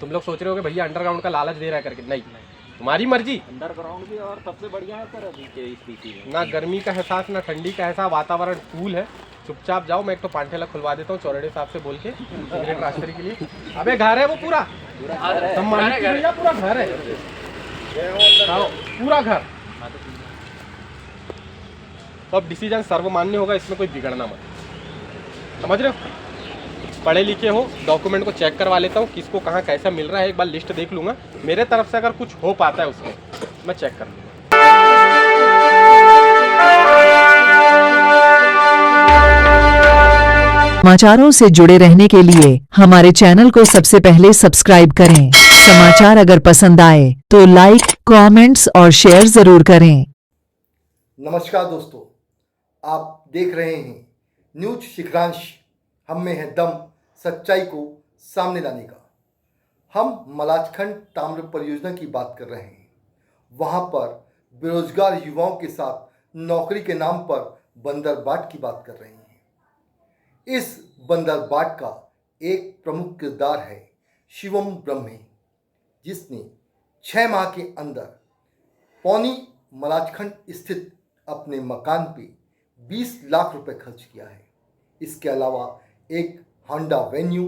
तुम लोग सोच रहे हो कि भैया अंडरग्राउंड का लालच दे रहा है करके, नहीं, तुम्हारी मर्जी। अंडरग्राउंड भी और सबसे बढ़िया है सर अभी के स्थिति में। ना गर्मी का एहसास ना ठंडी का एहसास, वातावरण कूल है, चुपचाप जाओ। मैं एक तो पांठेला खुलवा देता हूँ चौरड़े साहब से बोल के सिगरेट ट्रांसफर के लिए। अबे घर है वो पूरा, सम्मानित भैया पूरा घर है, पूरा घर। तो अब डिसीजन सर्वमान्य होगा, इसमें कोई बिगड़ना मत, समझ रहे हो। पढ़े लिखे हो, डॉक्यूमेंट को चेक करवा लेता हूँ, किसको कहाँ कैसा मिल रहा है, एक बार लिस्ट देख लूँगा। मेरे तरफ से अगर कुछ हो पाता है उसमें मैं चेक कर लूँगा। समाचारों से जुड़े रहने के लिए हमारे चैनल को सबसे पहले सब्सक्राइब करें। समाचार अगर पसंद आए तो लाइक, कमेंट्स और शेयर जरूर करें। नमस्कार दोस्तों, आप देख रहे हैं न्यूज शिखरांश। हम में है दम सच्चाई को सामने लाने का। हम मलाजखंड ताम्र परियोजना की बात कर रहे हैं। वहां पर बेरोजगार युवाओं के साथ नौकरी के नाम पर बंदरबाट की बात कर रहे हैं। इस बंदरबाट का एक प्रमुख किरदार है शिवम ब्रह्मे, जिसने 6 माह के अंदर पौनी मलाजखंड स्थित अपने मकान पे 20 लाख रुपए खर्च किया है। इसके अलावा एक होंडा वेन्यू,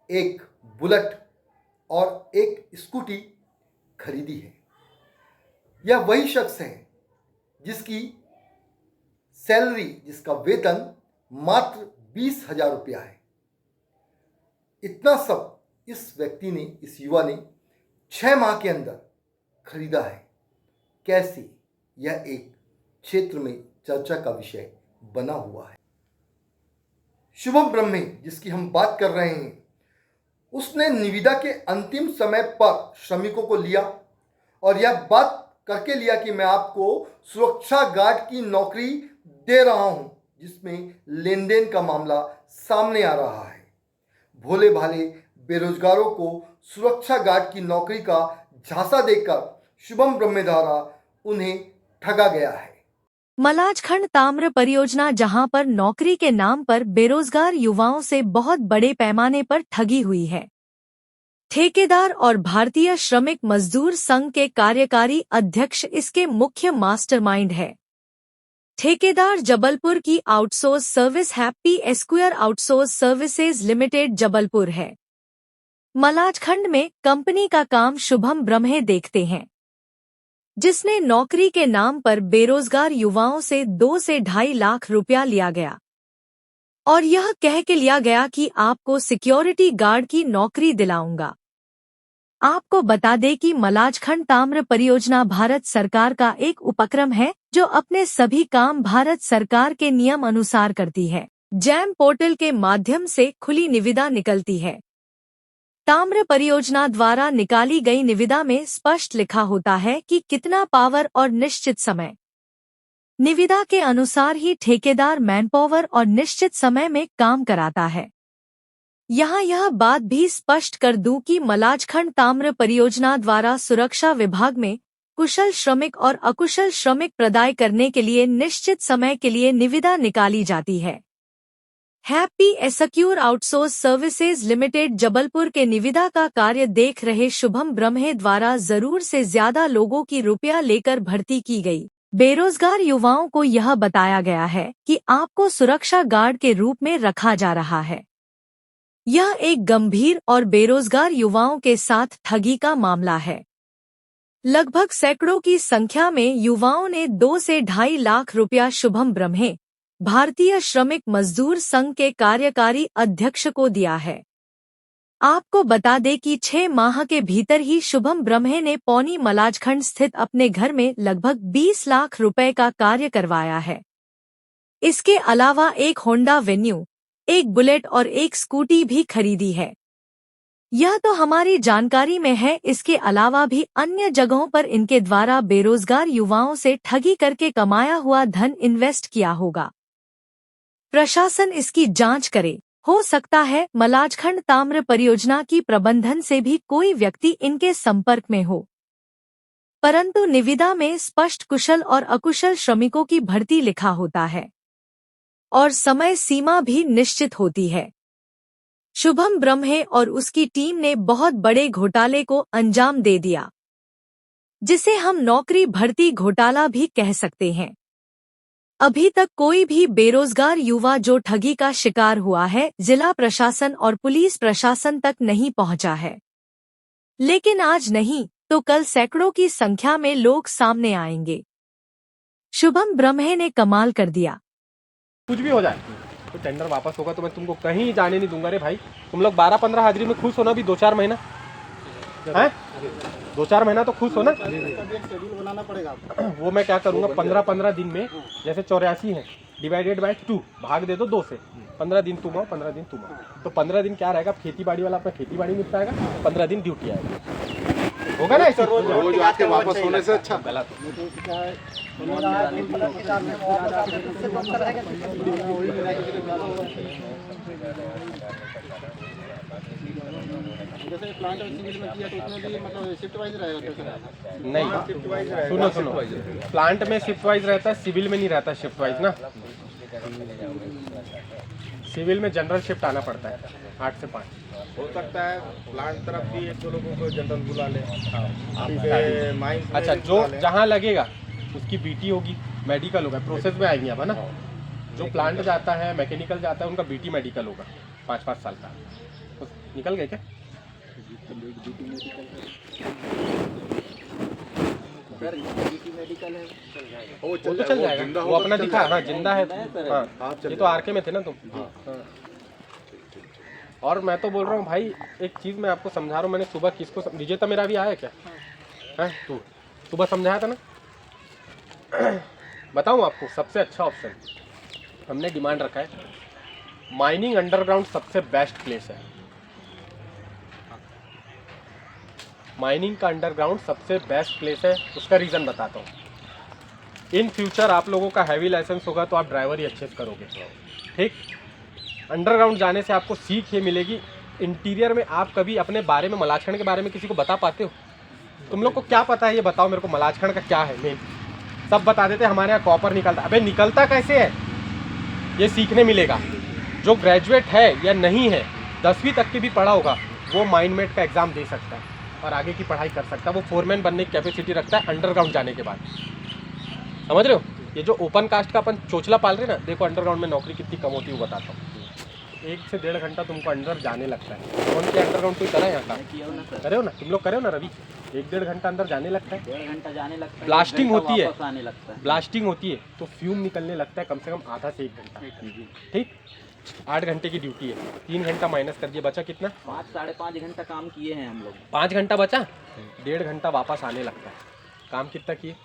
एक बुलेट और एक स्कूटी खरीदी है। यह वही शख्स है जिसकी सैलरी, जिसका वेतन मात्र 20,000 रुपया है। इतना सब इस व्यक्ति ने, इस युवा ने 6 माह के अंदर खरीदा है। कैसे, यह एक क्षेत्र में चर्चा का विषय बना हुआ है। शुभम ब्रह्मे जिसकी हम बात कर रहे हैं, उसने निविदा के अंतिम समय पर श्रमिकों को लिया और यह बात करके लिया कि मैं आपको सुरक्षा गार्ड की नौकरी दे रहा हूं, जिसमें लेन देन का मामला सामने आ रहा है। भोले भाले बेरोजगारों को सुरक्षा गार्ड की नौकरी का झांसा देकर शुभम ब्रह्मे द्वारा उन्हें ठगा गया है। मलाजखंड ताम्र परियोजना, जहां पर नौकरी के नाम पर बेरोजगार युवाओं से बहुत बड़े पैमाने पर ठगी हुई है। ठेकेदार और भारतीय श्रमिक मजदूर संघ के कार्यकारी अध्यक्ष इसके मुख्य मास्टरमाइंड है। ठेकेदार जबलपुर की outsource service Happy Esquire outsource services limited Jabalpur है। मलाजखंड में कंपनी का काम शुभम ब्रह्मे देखते हैं, जिसने नौकरी के नाम पर बेरोजगार युवाओं से 2 से 2.5 लाख रुपया लिया गया और यह कह के लिया गया कि आपको सिक्योरिटी गार्ड की नौकरी दिलाऊंगा। आपको बता दें कि मलाजखंड ताम्र परियोजना भारत सरकार का एक उपक्रम है जो अपने सभी काम भारत सरकार के नियम अनुसार करती है। जैम पोर्टल के माध्यम से खुली निविदा निकलती है। ताम्र परियोजना द्वारा निकाली गई निविदा में स्पष्ट लिखा होता है कि कितना पावर और निश्चित समय। निविदा के अनुसार ही ठेकेदार मैनपावर और निश्चित समय में काम कराता है। यहाँ यह बात भी स्पष्ट कर दूं कि मलाजखंड ताम्र परियोजना द्वारा सुरक्षा विभाग में कुशल श्रमिक और अकुशल श्रमिक प्रदाय करने के लिए निश्चित समय के लिए निविदा निकाली जाती है। Happy Esquire outsource services limited Jabalpur के निविदा का कार्य देख रहे शुभम ब्रह्मे द्वारा जरूर से ज्यादा लोगों की रुपया लेकर भर्ती की गई। बेरोजगार युवाओं को यह बताया गया है कि आपको सुरक्षा गार्ड के रूप में रखा जा रहा है। यह एक गंभीर और बेरोजगार युवाओं के साथ ठगी का मामला है। लगभग सैकड़ों की संख्या में युवाओं ने 2 से 2.5 लाख रुपया शुभम ब्रह्मे, भारतीय श्रमिक मजदूर संघ के कार्यकारी अध्यक्ष को दिया है। आपको बता दें कि 6 माह के भीतर ही शुभम ब्रह्मे ने पौनी मलाजखंड स्थित अपने घर में लगभग 20 लाख रुपए का कार्य करवाया है। इसके अलावा एक होंडा वेन्यू, एक बुलेट और एक स्कूटी भी खरीदी है। यह तो हमारी जानकारी में है। इसके अलावा भी अन्य जगहों पर इनके द्वारा बेरोजगार युवाओं से ठगी करके कमाया हुआ धन इन्वेस्ट किया होगा। प्रशासन इसकी जांच करे। हो सकता है मलाजखंड ताम्र परियोजना की प्रबंधन से भी कोई व्यक्ति इनके संपर्क में हो, परंतु निविदा में स्पष्ट कुशल और अकुशल श्रमिकों की भर्ती लिखा होता है और समय सीमा भी निश्चित होती है। शुभम ब्रह्मे और उसकी टीम ने बहुत बड़े घोटाले को अंजाम दे दिया, जिसे हम नौकरी भर्ती घोटाला भी कह सकते हैं। अभी तक कोई भी बेरोजगार युवा जो ठगी का शिकार हुआ है, जिला प्रशासन और पुलिस प्रशासन तक नहीं पहुंचा है। लेकिन आज नहीं तो कल सैकड़ों की संख्या में लोग सामने आएंगे। शुभम ब्रह्मे ने कमाल कर दिया। कुछ भी हो जाए तो टेंडर वापस होगा तो मैं तुमको कहीं जाने नहीं दूंगा रे भाई। तुम लोग 12-15 हाजिरी में खुश हो ना, अभी 2-4 महीना है, 2-4 महीना तो खुश हो ना। शेड्यूल बनाना पड़ेगा। वो मैं क्या करूंगा, 15-15 दिन में, जैसे 84 है डिवाइडेड बाय 2, भाग दे दो 2 से। 15 दिन तुम आओ, 15 दिन तुम आओ, तो 15 दिन क्या रहेगा, खेती बाड़ी वाला अपना खेती बाड़ी निपटाएगा, 15 दिन ड्यूटी आएगा, होगा ना ऐसे। रोज आके वापस होने से अच्छा गलत। जैसे प्लांट और सिविल में किया तो उसमें भी मतलब शिफ्ट वाइज रहेगा। नहीं, सुनो, प्लांट में शिफ्ट वाइज रहता है, सिविल में नहीं रहता शिफ्ट वाइज ना। सिविल में जनरल शिफ्ट आना पड़ता है 8 से 5। हो सकता है प्लांट तरफ भी 1-2 लोगों को जनरल बुला ले, आपके माइंस में अच्छा, जो जहाँ लगेगा उसकी बीटी होगी, मेडिकल होगा, प्रोसेस में आएंगे अब, है ना। जो प्लांट जाता है, मैकेनिकल जाता है, उनका बीटी मेडिकल होगा 5-5 साल का। तो निकल गए क्या? वो तो चल जाएगा, वो अपना दिखा, हाँ जिंदा है। हाँ, ये तो आरके में थे ना तुम। हाँ। और मैं तो बोल रहा हूँ भाई, एक चीज़ मैं आपको समझा रहा हूँ। मैंने सुबह किसको विजेता मेरा भी आया क्या है, तू सुबह समझाया था ना। बताऊँ आपको, सबसे अच्छा ऑप्शन हमने डिमांड रखा है, माइनिंग अंडरग्राउंड सबसे बेस्ट प्लेस है। माइनिंग का अंडरग्राउंड सबसे बेस्ट प्लेस है। उसका रीज़न बताता हूँ। इन फ्यूचर आप लोगों का हैवी लाइसेंस होगा तो आप ड्राइवर ही अच्छे से करोगे, ठीक। अंडरग्राउंड जाने से आपको सीख ये मिलेगी, इंटीरियर में आप कभी अपने बारे में, मलाजखंड के बारे में किसी को बता पाते हो? तुम लोग को क्या पता है ये बताओ मेरे को, मलाजखंड का क्या है मेन। सब बता देते हमारे यहाँ कॉपर निकलता, अबे निकलता कैसे है ये सीखने मिलेगा। जो ग्रेजुएट है या नहीं है, 10वीं तक की भी पढ़ा होगा, वो माइनमेट का एग्ज़ाम दे सकता है और आगे की पढ़ाई कर सकता है। वो फोरमैन बनने की कैपेसिटी रखता है अंडरग्राउंड जाने के बाद, समझ रहे हो। ये जो ओपन कास्ट का अपन चोचला पाल रहे ना, देखो अंडरग्राउंड में नौकरी कितनी कम होती है वो बताता हूँ। 1 से 1.5 घंटा तुमको अंदर जाने लगता है। कौन के अंडरग्राउंड कोई करा है यहाँ का? करे हो ना तुम लोग, करे हो ना रवि? 1-1.5 घंटा अंदर जाने लगता है, 1.5 घंटा जाने लगता है, ब्लास्टिंग होती है, आने लगता है। ब्लास्टिंग होती है तो फ्यूम निकलने लगता है कम से कम आधा से 1 घंटा, ठीक। 8 घंटे की ड्यूटी है, 3 घंटा माइनस कर दिए, बचा कितना? 5-5.5 घंटा काम किए हैं हम लोग। 5 घंटा बचा, 1.5 घंटा वापस आने लगता है। काम कितना किए?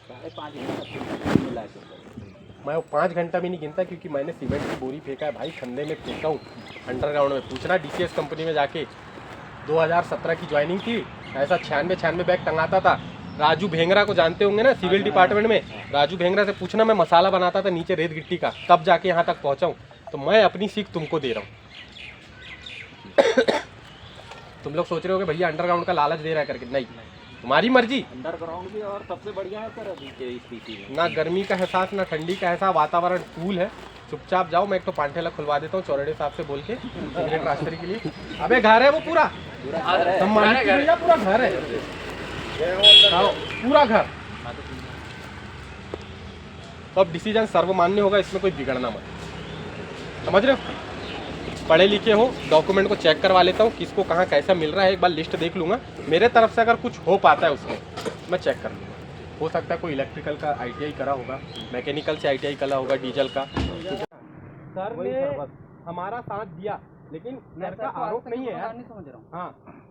5.5 घंटा मिला के। मैं वो 5 घंटा भी नहीं गिनता, क्योंकि मैंने सीमेंट की बोरी फेंका है भाई, खंडे में फेंका हूँ अंडरग्राउंड में। पूछना DCS कंपनी में जाके, 2017 की ज्वाइनिंग थी, ऐसा 96 बैग टंगाता था। राजू भेंगरा को जानते होंगे ना, सिविल डिपार्टमेंट में। राजू भेंगरा से पूछना, मैं मसाला बनाता था नीचे रेत गिट्टी का, तब जाके यहाँ तक पहुँचा हूँ। तो मैं अपनी सीख तुमको दे रहा हूँ। तुम लोग सोच रहे हो कि भैया अंडरग्राउंड का लालच दे रहा है करके, नहीं, तुम्हारी मर्जी। अंडरग्राउंड भी और सबसे बढ़िया है सर अभी के स्थिति में। ना गर्मी का एहसास ना ठंडी का एहसास, वातावरण कूल है। चुपचाप जाओ, मैं एक तो पांठेला खुलवा देता हूँ चौरड़े साहब से बोल के, सिगरेट रास्ते के लिए। अबे घर है वो पूरा, सम्मानित भैया, पूरा घर है, आओ, पूरा घर। तो अब डिसीजन सर्वमान्य होगा, इसमें कोई बिगड़ना मत, समझ रहे हो। पढ़े लिखे हो, डॉक्यूमेंट को चेक करवा लेता हूँ, किसको कहाँ कैसा मिल रहा है, एक बार लिस्ट देख लूँगा। मेरे तरफ से अगर कुछ हो पाता है उसमें, मैं चेक कर लूँगा। हो सकता है कोई इलेक्ट्रिकल का ITI करा होगा, मैकेनिकल से ITI करा होगा, डीजल का। सर ने हमारा साथ दिया, लेकिन सर का आरोप नहीं है यार। हाँ,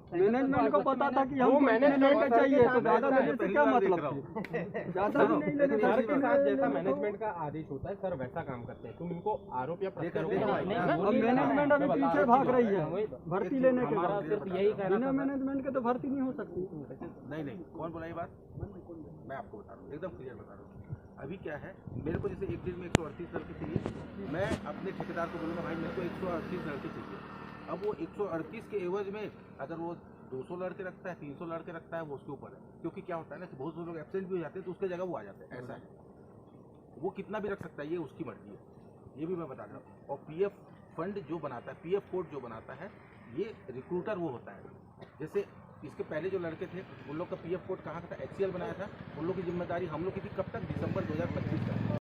मैनेजमेंट को पता था कि हमको मैनेजमेंट चाहिए, तो ज़्यादा देने से क्या मतलब थी? ज़्यादा भी नहीं लेने सर के साथ जैसा मैनेजमेंट का आदेश होता है, सर वैसा काम करते हैं। तुम इनको आरोप या प्रत्यारोप अब मैनेजमेंट अभी पीछे भाग रही है भर्ती लेने के बाद। बिना मैनेजमेंट के तो भर्ती नहीं हो सकती। नहीं, कौन बोला ये बात? मैं आपको बता रहा हूँ, एकदम क्लियर बता रहा हूँ। अभी क्या है, मेरे को जैसे एक दिन में 138 लड़के चाहिए, मैं अपने ठेकेदार को बोलूँगा भाई मेरे को 138 लड़के चाहिए। अब वो 138 के एवज में अगर वो 200 लड़के रखता है, 300 लड़के रखता है, वो उसके ऊपर है। क्योंकि क्या होता है ना कि बहुत से लोग एब्सेंट भी हो जाते हैं, तो उसके जगह वो आ जाते हैं, ऐसा है। वो कितना भी रख सकता है, ये उसकी मर्जी है, ये भी मैं बता रहा हूँ। और PF फंड जो बनाता है, पीएफ कोड जो बनाता है, ये रिक्रूटर वो होता है। जैसे इसके पहले जो लड़के थे उन लोग का पीएफ कोड कहाँ का था, HCL बनाया था, उन लोग की जिम्मेदारी हम लोग की थी कब तक, दिसंबर 2025 तक।